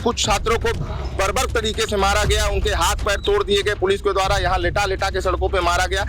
कुछ छात्रों को बर्बर तरीके से मारा गया, उनके हाथ पैर तोड़ दिए गए पुलिस के द्वारा, यहाँ लेटा लेटा के सड़कों पे मारा गया।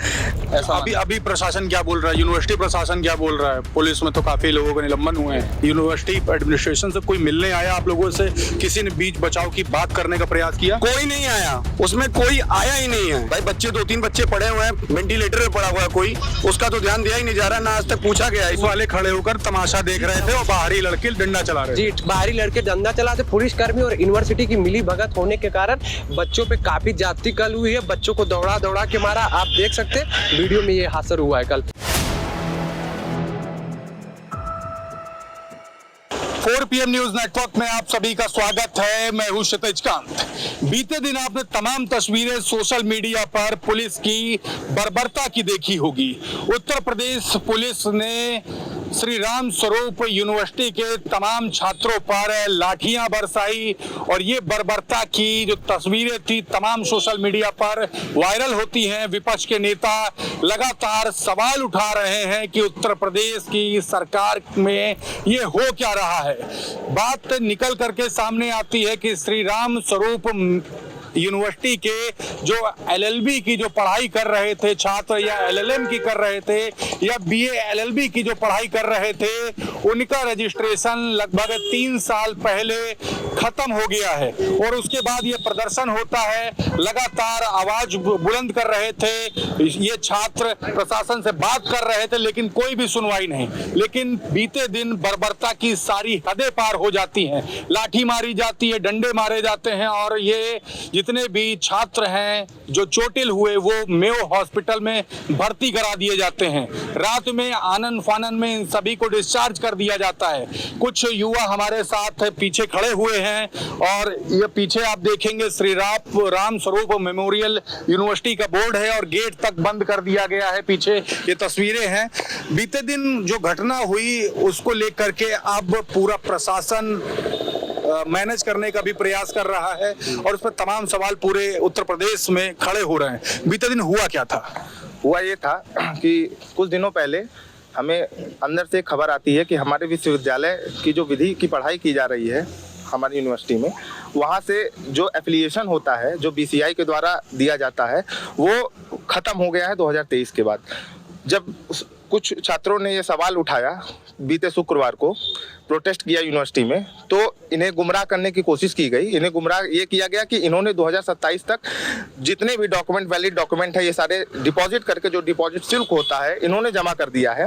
ऐसा अभी प्रशासन क्या बोल रहा है, यूनिवर्सिटी प्रशासन क्या बोल रहा है? पुलिस में तो काफी लोगों के निलंबन हुए हैं, यूनिवर्सिटी एडमिनिस्ट्रेशन से कोई मिलने आया आप लोगों से? किसी ने बीच बचाव की बात करने का प्रयास किया? कोई नहीं आया, उसमें कोई आया ही नहीं है भाई। बच्चे 2-3 बच्चे पड़े हुए हैं, वेंटिलेटर पे पड़ा हुआ है, कोई उसका तो ध्यान दिया ही नहीं जा रहा, ना आज तक पूछा गया। इस वाले खड़े होकर तमाशा देख रहे थे और बाहरी लड़के डंडा चला रहे थे। जी, बाहरी लड़के डंडा चलाते। पुलिसकर्मी और यूनिवर्सिटी की मिली भगत होने के कारण बच्चों पे काफी जाति कल हुई है, बच्चों को दौड़ा दौड़ा के मारा। आप देख सकते हैं वीडियो में ये हादसा हुआ है कल। 4 PM न्यूज नेटवर्क में आप सभी का स्वागत है। मैं हूं क्षितिज कांत। बीते दिन आपने तमाम तस्वीरें सोशल मीडिया पर पुलिस की बर्बरता की देखी होगी। उत्तर प्रदेश पुलिस ने श्री राम स्वरूप यूनिवर्सिटी के तमाम छात्रों पर लाठियां बरसाई और ये बर्बरता की जो तस्वीरें थी तमाम सोशल मीडिया पर वायरल होती हैं। विपक्ष के नेता लगातार सवाल उठा रहे हैं कि उत्तर प्रदेश की सरकार में ये हो क्या रहा है। बात निकल करके सामने आती है कि श्री राम स्वरूप यूनिवर्सिटी के जो LLB की जो पढ़ाई कर रहे थे छात्र, या LLM की कर रहे थे, या BA LLB की जो पढ़ाई कर रहे थे, उनका रजिस्ट्रेशन लगभग 3 साल पहले खत्म हो गया है। और उसके बाद ये प्रदर्शन होता है, लगातार आवाज बुलंद कर रहे थे, ये छात्र प्रशासन से बात कर रहे थे, लेकिन कोई भी सुनवाई नहीं। लेकिन बीते दिन बर्बरता की सारी हदें पार हो जाती हैं, लाठी मारी जाती है, डंडे मारे जाते हैं, और ये जितने भी छात्र हैं जो चोटिल हुए वो मेयो हॉस्पिटल में भर्ती करा दिए जाते हैं। रात में आनन फानन में इन सभी को डिस्चार्ज कर दिया जाता है। कुछ युवा हमारे साथ पीछे खड़े हुए हैं और ये पीछे आप देखेंगे श्री राम स्वरूप मेमोरियल यूनिवर्सिटी का बोर्ड है और गेट तक बंद कर दिया गया है। पीछे ये तस्वीरें हैं। बीते दिन जो घटना हुई उसको लेकर के अब पूरा प्रशासन मैनेज करने का भी प्रयास कर रहा है और उस पर तमाम सवाल पूरे उत्तर प्रदेश में खड़े हो रहे हैं। बीते दिन हुआ क्या था? हुआ ये था कि कुछ दिनों पहले हमें अंदर से खबर आती है कि हमारे विश्वविद्यालय की जो विधि की पढ़ाई की जा रही है हमारी यूनिवर्सिटी में, वहाँ से जो एफिलिएशन होता है जो BCI के द्वारा दिया जाता है वो ख़त्म हो गया है 2023 के बाद। जब कुछ छात्रों ने ये सवाल उठाया, बीते शुक्रवार को प्रोटेस्ट किया यूनिवर्सिटी में, तो इन्हें गुमराह करने की कोशिश की गई। इन्हें गुमराह ये किया गया कि इन्होंने 2027 तक जितने भी डॉक्यूमेंट, वैलिड डॉक्यूमेंट है, ये सारे डिपॉजिट करके जो डिपॉजिट शुल्क होता है इन्होंने जमा कर दिया है।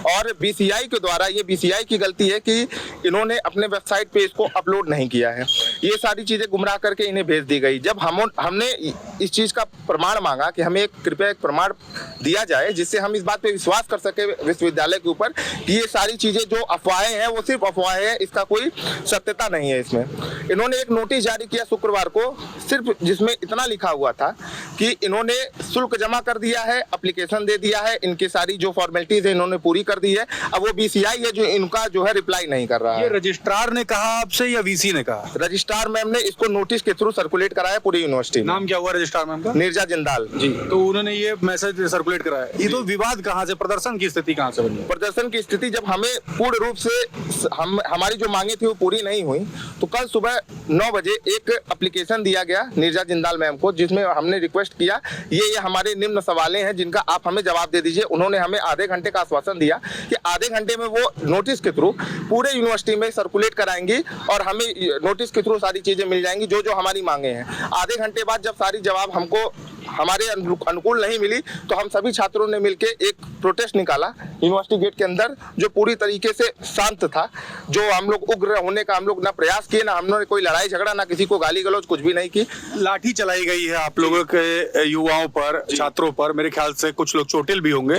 और BCI के द्वारा, ये BCI की गलती है कि इन्होंने अपने वेबसाइट पे इसको अपलोड नहीं किया है। ये सारी चीज़ें गुमराह करके इन्हें भेज दी गई। जब हमने इस चीज़ का प्रमाण मांगा कि हमें कृपया एक प्रमाण दिया जाए जिससे हम इस बात पर विश्वास कर सके विश्वविद्यालय के ऊपर कि ये सारी चीज़ें जो अफवाहें हैं वो सिर्फ अफवाहें हैं, इसका कोई सत्यता नहीं है इसमें। इन्होंने एक नोटिस जारी किया शुक्रवार को, सिर्फ जिसमें इतना लिखा हुआ था कि इन्होंने शुल्क जमा कर दिया है, एप्लीकेशन दे दिया है, इनकी सारी जो फॉर्मेलिटीज है इन्होंने पूरी कर दी है। अब वो BCI है जो इनका जो है रिप्लाई नहीं कर रहा है। ये रजिस्ट्रार ने कहा आपसे या VC ने कहा? रजिस्ट्रार मैम ने इसको नोटिस के थ्रू सर्कुलेट कराया पूरी यूनिवर्सिटी में। नाम क्या हुआ रजिस्ट्रार मैम का? नीरजा जिंदाल जी। तो उन्होंने ये मैसेज सर्कुलेट कराया। ये तो विवाद कहाँ से, प्रदर्शन की स्थिति कहाँ से बनी? प्रदर्शन की स्थिति जब हमें पूर्ण रूप से हमारी जो मांगे थी वो पूरी नहीं हुई, तो कल सुबह 9 बजे एक एप्लीकेशन दिया गया नीरजा जिंदाल मैम को, जिसमें हमने रिक्वेस्ट किया ये हमारे निम्न सवालें हैं जिनका आप हमें जवाब दे दीजिए। उन्होंने हमें आधे घंटे का आश्वासन दिया कि आधे घंटे में वो नोटिस के थ्रू पूरे यूनिवर्सिटी में सर्कुलेट कराएंगी और हमें नोटिस के थ्रू सारी चीजें मिल जाएंगी जो जो हमारी मांगे हैं। आधे घंटे बाद जब सारी जवाब हमको हमारे अनुकूल नहीं मिली तो हम सभी छात्रों ने मिलकर एक प्रोटेस्ट निकाला यूनिवर्सिटी गेट के अंदर, जो पूरी तरीके से शांत था। जो हम लोग उग्र होने का हम लोग ना प्रयास किए, ना हमने कोई लड़ाई झगड़ा, ना किसी को गाली गलौज, कुछ भी नहीं की। लाठी चलाई गई है आप लोगों के युवाओं पर, छात्रों पर, मेरे ख्याल से कुछ लोग चोटिल भी होंगे।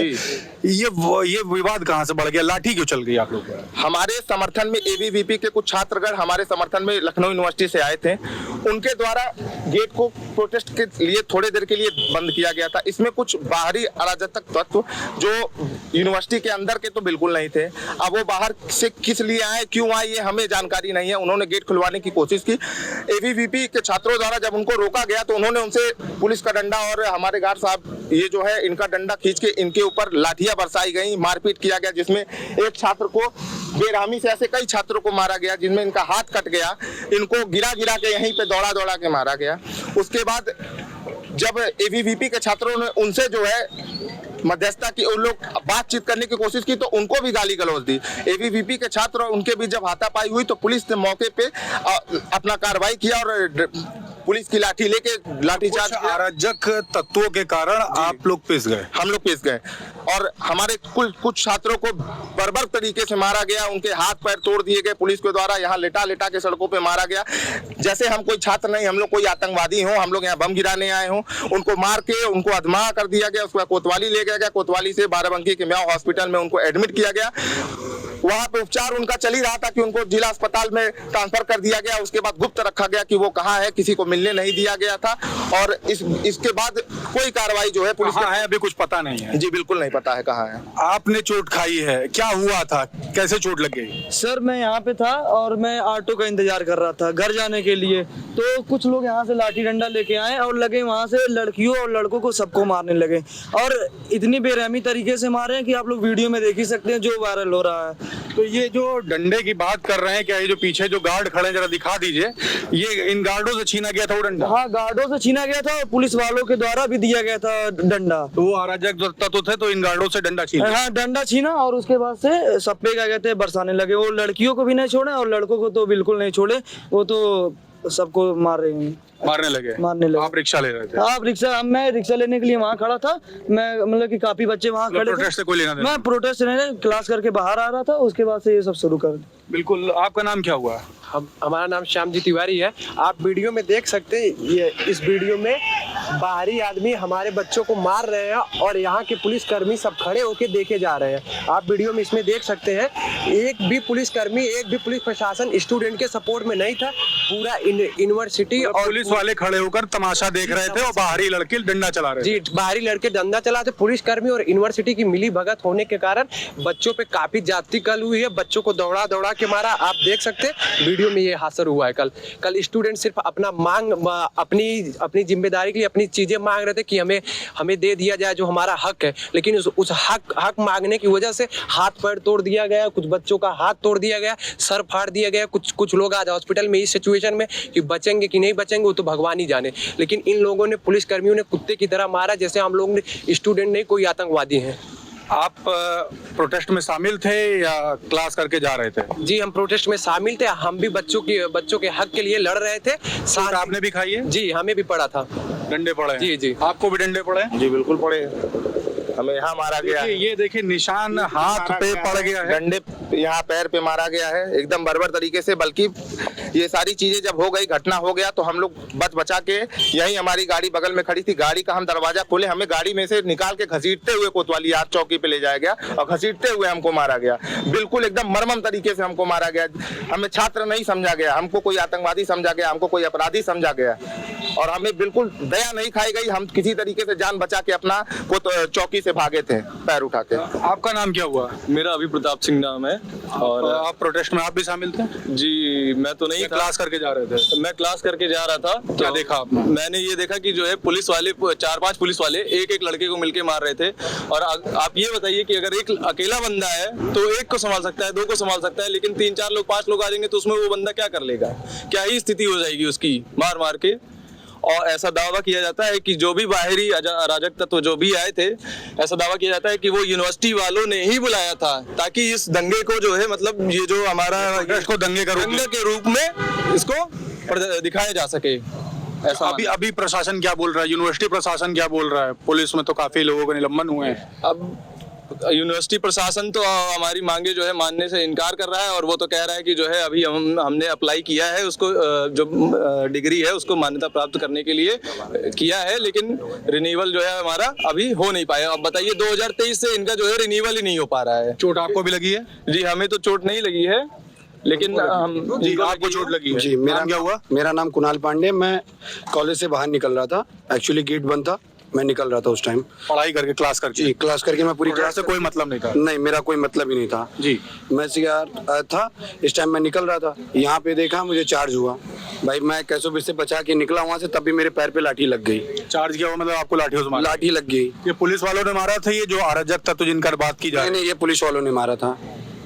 ये विवाद कहाँ से बढ़ गया? लाठी क्यों चल गई आप लोग पर? हमारे समर्थन में ABVP के कुछ छात्रगण हमारे समर्थन में लखनऊ यूनिवर्सिटी से आए थे, उनके द्वारा गेट को प्रोटेस्ट के लिए थोड़ी देर के लिए बंद किया गया था। इसमें कुछ बाहरी अराजक तत्व जो यूनिवर्सिटी के अंदर के तो बिल्कुल नहीं थे। अब वो बाहर से किस लिए आए, क्यों आए, ये हमें जानकारी नहीं है। उन्होंने गेट खुलवाने की कोशिश की। एबीवीपी के छात्रों द्वारा जब उनको रोका गया तो उन्होंने उनसे पुलिस का डंडा और हमारे गार्ड साहब ये जो है इनका डंडा खींच के इनके ऊपर लाठियां बरसाई गई, मारपीट किया गया, जिसमें एक छात्र को बेरहमी से ऐसे कई छात्रों को मारा गया, जिनमें इनका हाथ कट गया। इनको गिरा गिरा के यहीं पे दौड़ा दौड़ा के मारा गया। उसके बाद जब एबीवीपी के छात्रों ने उनसे जो है मध्यस्थता की, उन लोग बातचीत करने की कोशिश की तो उनको भी गाली गलौज दी। एबीवीपी के छात्र और उनके बीच जब हाथापाई हुई तो पुलिस ने मौके पे अपना कार्रवाई किया और पुलिस की लाठी लेके लाठीचार्ज किया। अराजक तत्वों के कारण आप लोग पिस गए। हम लोग पिस गए और हमारे कुछ छात्रों को बर्बर तरीके से मारा गया। उनके हाथ पैर तोड़ दिए गए पुलिस के द्वारा। यहाँ लेटा लेटा के सड़कों पे मारा गया, जैसे हम कोई छात्र नहीं, हम लोग कोई आतंकवादी हो, हम लोग यहाँ बम गिराने आए हों। उनको मार के उनको अधमरा कर दिया गया। उसके बाद कोतवाली ले गया गया। कोतवाली से बाराबंकी के म्याओ हॉस्पिटल में उनको एडमिट किया गया। वहाँ पे उपचार उनका चल ही रहा था कि उनको जिला अस्पताल में ट्रांसफर कर दिया गया। उसके बाद गुप्त रखा गया कि वो कहाँ है, किसी को मिलने नहीं दिया गया था। और इसके बाद कोई कार्रवाई जो है पुलिस कहाँ है अभी कुछ पता नहीं है। जी बिल्कुल नहीं पता है कहाँ है। आपने चोट खाई है, क्या हुआ था, कैसे चोट लग गई? सर मैं यहाँ पे था और मैं ऑटो का इंतजार कर रहा था घर जाने के लिए, तो कुछ लोग यहाँ से लाठी डंडा लेके आए और लगे वहाँ से लड़कियों और लड़कों को सबको मारने लगे और इतनी बेरहमी तरीके से मारे हैं कि आप लोग वीडियो में देख ही सकते हैं जो वायरल हो रहा है। तो ये जो डंडे की बात कर रहे हैं, क्या ये जो पीछे जो गार्ड खड़े हैं जरा दिखा दीजिए, ये इन गार्डों से छीना गया था वो डंडा? हाँ गार्डों से छीना गया था और पुलिस वालों के द्वारा भी दिया गया था डंडा। तो वो अराजक तत्व थे तो इन गार्डों से डंडा छीना? हाँ डंडा छीना और उसके बाद से सप्पे क्या कहते हैं बरसाने लगे। वो लड़कियों को भी नहीं छोड़े और लड़कों को तो बिल्कुल नहीं छोड़े, वो तो सबको मार रहे हैं, मारने लगे। आप रिक्शा ले रहे थे? आप रिक्शा, मैं रिक्शा लेने के लिए वहाँ खड़ा था। मैं मतलब कि काफी बच्चे वहाँ खड़े थे। प्रोटेस्ट से कोई लेना देना? मैं प्रोटेस्ट नहीं, क्लास करके बाहर आ रहा था, उसके बाद से ये सब शुरू कर। बिल्कुल। आपका नाम क्या हुआ? हमारा नाम श्यामजी तिवारी है। आप वीडियो में देख सकते हैं, ये इस वीडियो में बाहरी आदमी हमारे बच्चों को मार रहे हैं और यहाँ के पुलिसकर्मी सब खड़े होके देखे जा रहे हैं। आप वीडियो में इसमें देख सकते हैं, एक भी पुलिसकर्मी, एक भी पुलिस प्रशासन स्टूडेंट के सपोर्ट में नहीं था। पूरा यूनिवर्सिटी और पुलिस वाले खड़े होकर तमाशा देख रहे थे और बाहरी लड़के डंडा चला रहे थे। जी, बाहरी लड़के डंडा चलाते। पुलिसकर्मी और यूनिवर्सिटी की मिली भगत होने के कारण बच्चों पे काफी जाति कल हुई है। बच्चों को दौड़ा दौड़ा के मारा। आप देख सकते हैं वीडियो में ये हादसा हुआ है। कल स्टूडेंट सिर्फ अपना अपनी जिम्मेदारी के लिए अपनी चीजें मांग रहे थे कि हमें दे दिया जाए जो हमारा हक है, लेकिन उस हक मांगने की वजह से हाथ पैर तोड़ दिया गया। कुछ बच्चों का हाथ तोड़ दिया गया, सर फाड़ दिया गया। कुछ लोग आज हॉस्पिटल में इस सिचुएशन में कि बचेंगे कि नहीं बचेंगे वो तो भगवान ही जाने। लेकिन इन लोगों ने, पुलिस कर्मियों ने कुत्ते की तरह मारा, जैसे हम लोग ने स्टूडेंट नहीं कोई आतंकवादी हैं। आप प्रोटेस्ट में शामिल थे या क्लास करके जा रहे थे? जी हम प्रोटेस्ट में शामिल थे। हम भी बच्चों के हक के लिए लड़ रहे थे। साथ आपने भी खाई है? जी हमें भी पड़ा था। डंडे पड़े? जी जी। आपको भी डंडे पड़े? जी बिल्कुल पड़े, हमें यहाँ मारा गया है। ये देखिए निशान हाथ पे पड़ गया है, डंडे यहाँ पैर पे मारा गया है एकदम बर्बर तरीके से। बल्कि ये सारी चीजें जब हो गई, घटना हो गया तो हम लोग बचा के, यही हमारी गाड़ी बगल में खड़ी थी, गाड़ी का हम दरवाजा खोले, हमें गाड़ी में से निकाल के घसीटते हुए कोतवाली याद चौकी पे ले जाया गया और घसीटते हुए हमको मारा गया। बिल्कुल एकदम मर्मम तरीके से हमको मारा गया। हमें छात्र नहीं समझा गया, हमको कोई आतंकवादी समझा गया, हमको कोई अपराधी समझा गया और हमें बिल्कुल दया नहीं खाई गई। हम किसी तरीके से जान बचा के अपना चौकी से भागे थे पैर उठा के। आपका नाम क्या हुआ? मेरा अभी प्रताप सिंह नाम है। और आप प्रोटेस्ट में आप भी शामिल थे? जी मैं तो नहीं था। क्लास करके जा रहे थे? मैं क्लास करके जा रहा था। क्या तो देखा आपने? मैंने ये देखा कि जो है पुलिस वाले 4-5 पुलिस वाले एक लड़के को मिलके मार रहे थे। और आप ये बताइए कि अगर एक अकेला बंदा है तो एक को संभाल सकता है, 2 को संभाल सकता है, लेकिन 3-4 लोग 5 लोग आ जाएंगे तो उसमें वो बंदा क्या कर लेगा? क्या ही स्थिति हो जाएगी उसकी मार मार के। और ऐसा दावा किया जाता है कि जो भी बाहरी अराजक तत्व जो भी आए थे, ऐसा दावा किया जाता है कि वो यूनिवर्सिटी वालों ने ही बुलाया था ताकि इस दंगे को जो है, मतलब ये जो हमारा इसको दंगे के रूप में इसको दिखाया जा सके। ऐसा अभी प्रशासन क्या बोल रहा है? यूनिवर्सिटी प्रशासन क्या बोल रहा है? पुलिस में तो काफी लोगों के निलंबन हुए हैं। अब यूनिवर्सिटी प्रशासन तो हमारी मांगे जो है मानने से इनकार कर रहा है और वो तो कह रहा है कि जो है अभी हमने अप्लाई किया है, उसको जो डिग्री है उसको मान्यता प्राप्त करने के लिए किया है, लेकिन रिन्यूअल जो है हमारा अभी हो नहीं पाया। अब बताइए 2023 से इनका जो है रिन्यूअल ही नहीं हो पा रहा है। चोट आपको भी लगी है? जी हमें तो चोट नहीं लगी है, लेकिन हम जी आपको चोट लगी है जी नाम क्या हुआ? मेरा नाम कुणाल पांडे। मैं कॉलेज से बाहर निकल रहा था, एक्चुअली गेट बंद था, मैं निकल रहा था उस टाइम। पढ़ाई करके क्लास करके जी क्लास करके मैं पूरी क्लास से कोई मतलब नहीं था नहीं, मेरा कोई मतलब ही नहीं था जी। मैं सीआर था, इस टाइम मैं निकल रहा था, यहाँ पे देखा मुझे चार्ज हुआ। भाई मैं कैसों भी से बचा के निकला वहाँ से, तब भी मेरे पैर पे लाठी लग गई। चार्ज किया हुआ मतलब आपको लाठियों से मारा? लाठी लग गई। ये पुलिस वालों ने मारा था, ये जो अराजक तत्व जिनका बात की जा नहीं रही नहीं, ये पुलिस वालों ने मारा था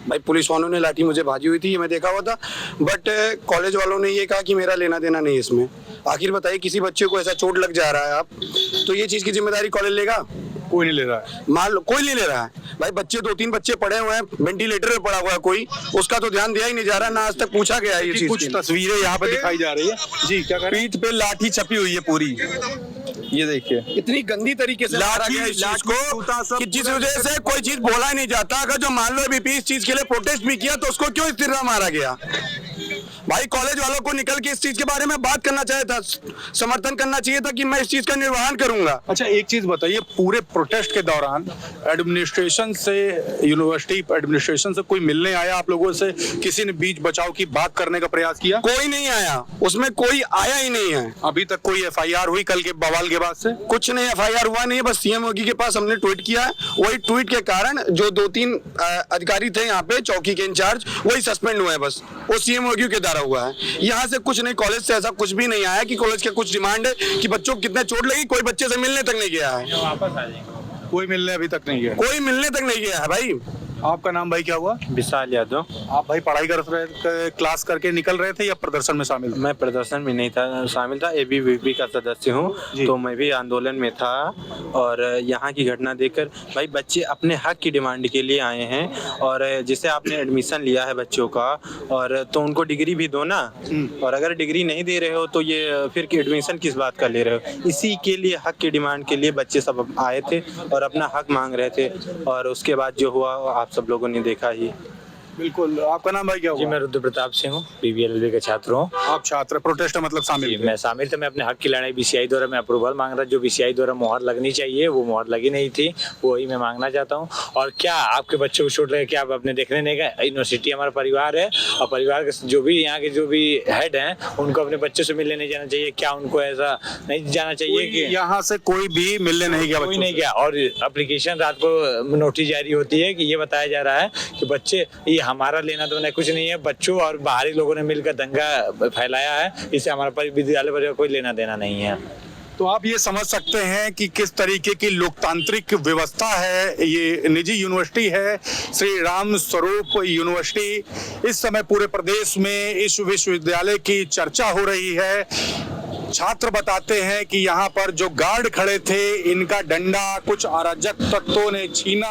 भाई। पुलिस वालों ने लाठी मुझे भाजी हुई थी, ये मैं देखा हुआ था। बट कॉलेज वालों ने ये कहा कि मेरा लेना देना नहीं इसमें। आखिर बताइए, किसी बच्चे को ऐसा चोट लग जा रहा है आप, तो ये चीज की जिम्मेदारी कॉलेज लेगा? कोई नहीं ले रहा है। मान लो कोई नहीं ले रहा है भाई। बच्चे 2-3 बच्चे पड़े हुए हैं, वेंटिलेटर पे पड़ा हुआ है, कोई उसका तो ध्यान दिया ही नहीं जा रहा, ना आज तक पूछा गया है ये चीज। कुछ तस्वीरें यहाँ पे दिखाई जा रही है जी, क्या कह रहे हैं? पीठ पे लाठी छपी हुई है पूरी, ये देखिए इतनी गंदी तरीके से मारा गया इस चीज को कि जिस वजह से कोई चीज बोला ही नहीं जाता। अगर जो मान लो अभी इस चीज के लिए प्रोटेस्ट भी किया तो उसको क्यों इस तरह मारा गया? भाई कॉलेज वालों को निकल के इस चीज के बारे में बात करना चाहिए था, समर्थन करना चाहिए था कि मैं इस चीज का निर्वहन करूंगा। अच्छा एक चीज बताइए, पूरे प्रोटेस्ट के दौरान एडमिनिस्ट्रेशन से, यूनिवर्सिटी एडमिनिस्ट्रेशन से कोई मिलने आया आप लोगों से? किसी ने बीच बचाव की बात करने का प्रयास किया? कोई नहीं आया, उसमें कोई आया ही नहीं है। अभी तक कोई एफआईआर हुई कल के बवाल के बाद से? कुछ नहीं, एफआईआर हुआ नहीं है। बस सीएम योगी के पास हमने ट्वीट किया है, वही ट्वीट के कारण जो 2-3 अधिकारी थे यहाँ पे चौकी के इंचार्ज, वही सस्पेंड हुए हैं। बस वो सीएम योगी के द्वारा हुआ है। यहाँ से कुछ नहीं, कॉलेज से ऐसा कुछ भी नहीं आया कि कॉलेज के कुछ डिमांड है कि बच्चों को कितने चोट लगी, कोई बच्चे से मिलने तक नहीं गया है। कोई मिलने अभी तक नहीं गया? कोई मिलने तक नहीं गया है भाई। आपका नाम भाई क्या हुआ? विशाल यादव। आप भाई पढ़ाई कर रहे, क्लास करके निकल रहे थे या प्रदर्शन में शामिल थे? मैं प्रदर्शन में नहीं था शामिल था, एबीवीपी का सदस्य हूँ, तो मैं भी आंदोलन में था। और यहाँ की घटना देखकर भाई बच्चे अपने हक की डिमांड के लिए आए हैं। और जैसे आपने एडमिशन लिया है बच्चों का, और तो उनको डिग्री भी दो ना। और अगर डिग्री नहीं दे रहे हो तो ये फिर एडमिशन किस बात का ले रहे हो? इसी के लिए, हक की डिमांड के लिए बच्चे सब आए थे और अपना हक मांग रहे थे। और उसके बाद जो हुआ आप सब लोगों ने देखा ही। बिल्कुल। आपका नाम भाई क्या हुआ? जी मैं रुद्र प्रताप सिंह हूँ, पीवीएलएलबी का छात्र हूँ। आप छात्र प्रोटेस्ट मतलब शामिल थे? मैं शामिल था। मैं अपने हक की लड़ाई बीसीआई द्वारा मैं अप्रूवल मांग रहा, जो बीसीआई द्वारा मोहर लगनी चाहिए वो मोहर लगी नहीं थी, वही मैं मांगना चाहता हूँ। और क्या आपके बच्चों को चोट लगे, क्या आप अपने देखने नहीं गए? यूनिवर्सिटी हमारा परिवार है, और परिवार के जो भी यहाँ के जो भी हेड हैं उनको अपने बच्चों से मिलने नहीं जाना चाहिए? क्या उनको ऐसा नहीं जाना चाहिए कि यहाँ से कोई भी मिलने नहीं गया? कोई नहीं गया। और एप्लीकेशन रात को नोटिस जारी होती है कि ये बताया जा रहा है कि बच्चे, ये हमारा लेना तो कुछ नहीं है, बच्चों और बाहरी लोगों ने मिलकर दंगा फैलाया है, इससे हमारा विद्यालय पर कोई लेना देना नहीं है। तो आप ये समझ सकते हैं कि किस तरीके की लोकतांत्रिक व्यवस्था है। ये निजी यूनिवर्सिटी है, श्री राम स्वरूप यूनिवर्सिटी। इस समय पूरे प्रदेश में इस विश्वविद्यालय की चर्चा हो रही है। छात्र बताते हैं कि यहाँ पर जो गार्ड खड़े थे, इनका डंडा कुछ अराजक तत्वों ने छीना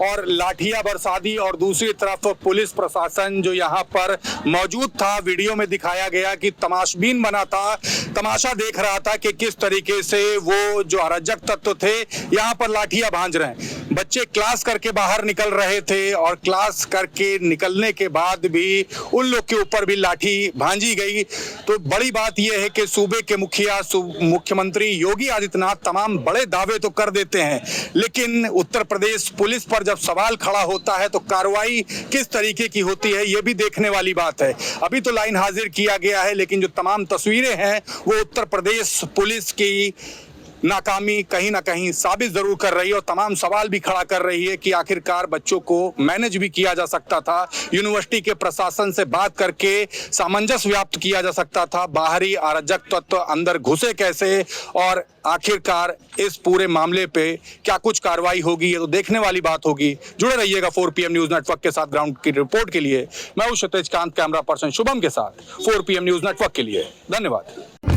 और लाठियां बरसा दी। और दूसरी तरफ पुलिस प्रशासन जो यहाँ पर मौजूद था, वीडियो में दिखाया गया कि तमाशबीन बना था, तमाशा देख रहा था कि किस तरीके से वो जो अराजक तत्व थे यहाँ पर लाठियां भांज रहे हैं। बच्चे क्लास करके बाहर निकल रहे थे और क्लास करके निकलने के बाद भी उन लोग के ऊपर भी लाठी भांजी गई। तो बड़ी बात यह है कि सूबे के मुखिया, मुख्यमंत्री योगी आदित्यनाथ तमाम बड़े दावे तो कर देते हैं, लेकिन उत्तर प्रदेश पुलिस पर जब सवाल खड़ा होता है तो कार्रवाई किस तरीके की होती है ये भी देखने वाली बात है। अभी तो लाइन हाजिर किया गया है, लेकिन जो तमाम तस्वीरें हैं वो उत्तर प्रदेश पुलिस की नाकामी कहीं ना कहीं साबित जरूर कर रही है और तमाम सवाल भी खड़ा कर रही है कि आखिरकार बच्चों को मैनेज भी किया जा सकता था, यूनिवर्सिटी के प्रशासन से बात करके सामंजस्य व्याप्त किया जा सकता था, बाहरी अराजक तत्व अंदर घुसे कैसे, और आखिरकार इस पूरे मामले पे क्या कुछ कार्रवाई होगी ये तो देखने वाली बात होगी। जुड़े रहिएगा 4 PM न्यूज नेटवर्क के साथ। ग्राउंड की रिपोर्ट के लिए मैं हूं क्षितिज कांत, कैमरा पर्सन शुभम के साथ 4 PM न्यूज नेटवर्क के लिए। धन्यवाद।